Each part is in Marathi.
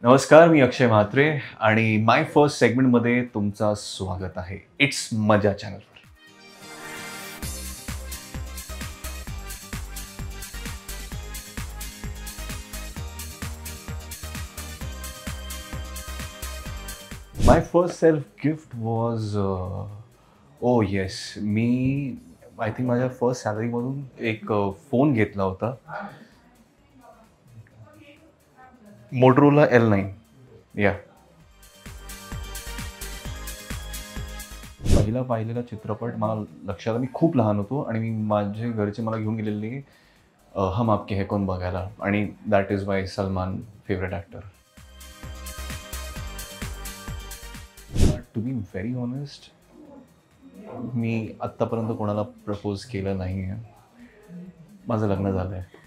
नमस्कार, मी अक्षय म्हात्रे आणि माय फर्स्ट सेगमेंटमध्ये तुमचं स्वागत आहे. इट्स मजा चॅनलवर. My first self gift was oh yes. मी आय थिंक माझ्या फर्स्ट सॅलरीमधून एक फोन घेतला होता. Motorola L9. या. पहिला पाहिलेला चित्रपट मला लक्षात मी खूप लहान होतो आणि माझे घरचे मला घेऊन गेलेले हम आपके है कौन बघायला आणि that is by Salman, favourite actor. To be very honest, मी आत्तापर्यंत कोणाला प्रपोज केलं नाही आहे. माझं लग्न झालं आहे.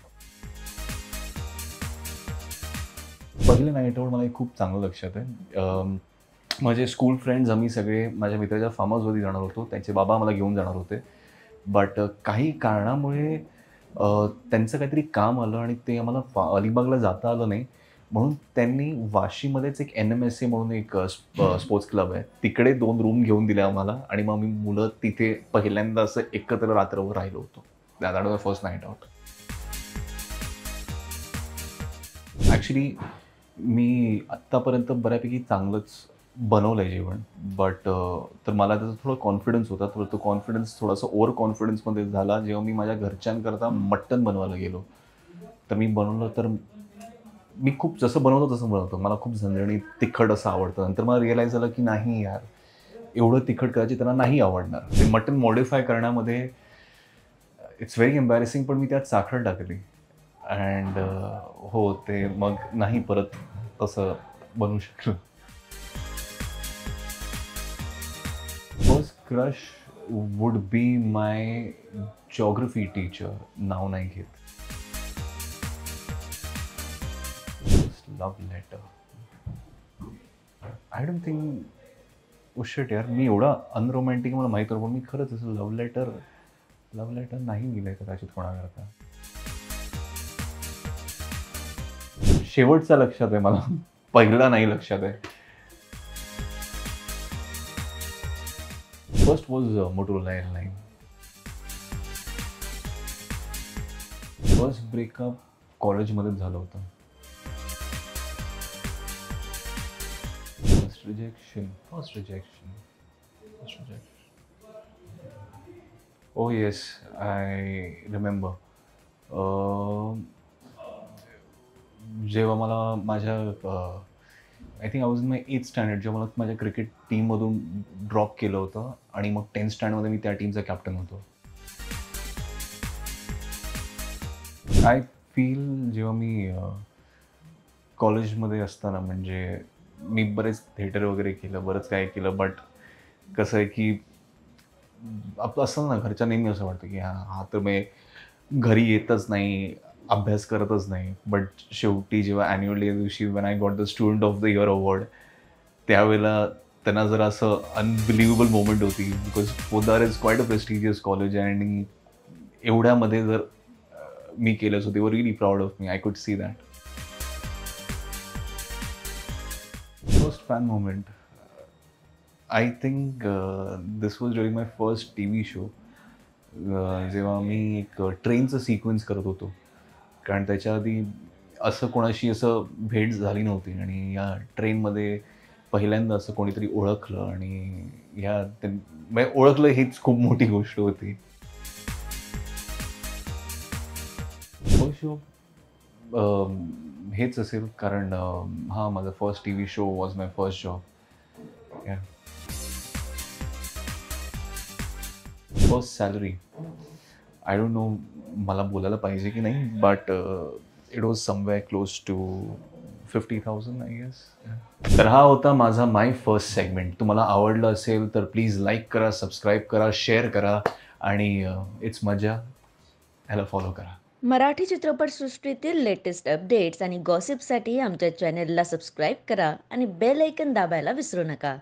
पहिल्या नाईटवर मला एक खूप चांगलं लक्षात आहे. माझे स्कूल फ्रेंड्स आम्ही सगळे माझ्या मित्राच्या फार्म हाऊसवरती जाणार होतो. त्यांचे बाबा मला घेऊन जाणार होते. बट काही कारणामुळे त्यांचं काहीतरी काम आलं आणि ते आम्हाला अलिबागला जाता आलं नाही. म्हणून त्यांनी वाशीमध्येच एक NMSA म्हणून एक स्पोर्ट्स क्लब आहे. तिकडे 2 रूम घेऊन दिल्या आम्हाला आणि मग आम्ही मुलं तिथे पहिल्यांदा असं एकत्र रात्रभर राहिलो होतो. That was the first night out. Actually मी आत्तापर्यंत बऱ्यापैकी चांगलंच बनवलं आहे जेवण. बट तर मला त्याचा थोडा कॉन्फिडन्स होता. तर तो कॉन्फिडन्स थोडासा ओव्हर कॉन्फिडन्समध्ये झाला जेव्हा मी माझ्या घरच्यांकरता मटण बनवायला गेलो. तर मी बनवलं तर मी खूप जसं बनवतो तसं बनवतो. मला खूप झणझणीत तिखट असं आवडतं. नंतर मला रिअलाईज झालं की नाही यार, एवढं तिखट करायचे त्यांना नाही आवडणार. ते मटण मॉडिफाय करण्यामध्ये इट्स व्हेरी एम्बॅरेसिंग. पण मी त्यात साखर टाकली अँड हो, ते मग नाही परत तसं बनवू शकलो. First crush would be my geography teacher. नाव नाही घेत. First love letter. I don't think shit यार, मी एवढा अनरोमॅन्टिक मला माहीत होतं. पण मी खरंच असं लव्ह लेटर नाही लिहिलंय कदाचित कोणाकरता. शेवटचा लक्षात आहे मला, पहिला नाही लक्षात आहे. First was Motorola L9. First breakup कॉलेजमध्येच झालं होतं. First rejection. Oh yes, I remember. जेव्हा मला माझ्या I think I was in my 8th standard जेव्हा मला माझ्या क्रिकेट टीममधून ड्रॉप केलं होतं आणि मग 10th स्टँडर्डमध्ये मी त्या टीमचा कॅप्टन होतो. आय फील जेव्हा मी कॉलेजमध्ये असताना म्हणजे मी बरेच थिएटर वगैरे केलं, बरंच काय केलं. बट कसं आहे की आपलं असं ना, घरच्या नेहमी असं वाटतं की हा तर मी घरी येतच नाही, अभ्यास करतच नाही. बट शेवटी जेव्हा ॲन्युअल डे दिवशी when I got the student of the year award, त्यावेळेला त्यांना जरा असं अनबिलिव्हेबल मोमेंट होती. Because Poddar is quite a prestigious college आणि एवढ्यामध्ये जर मी केलं. सो दे वर really proud of me. I could see that. First fan moment. I think this was during my first TV show. जेव्हा मी एक ट्रेनचं सिक्वेन्स करत होतो. कारण त्याच्या आधी असं कोणाशी असं भेट झाली नव्हती आणि या ट्रेनमध्ये पहिल्यांदा असं कोणीतरी ओळखलं आणि म्हणजे ओळखलं हीच खूप मोठी गोष्ट होती. फर्स्ट शो हेच असेल कारण हा माझा first TV show was my first job. First salary. I don't know मला बोलायला पाहिजे की नाही. But it was somewhere close to 50,000 I guess. तर हा होता माझा माय फर्स्ट सेगमेंट. तुम्हाला आवडलं असेल तर प्लीज लाईक करा, सबस्क्राईब करा, शेअर करा आणि इट्स मजा ह्याला फॉलो करा. मराठी चित्रपटसृष्टीतील लेटेस्ट अपडेट्स आणि गॉसिपसाठी आमच्या चॅनेलला सबस्क्राईब करा आणि बेल ऐकन दाबायला विसरू नका.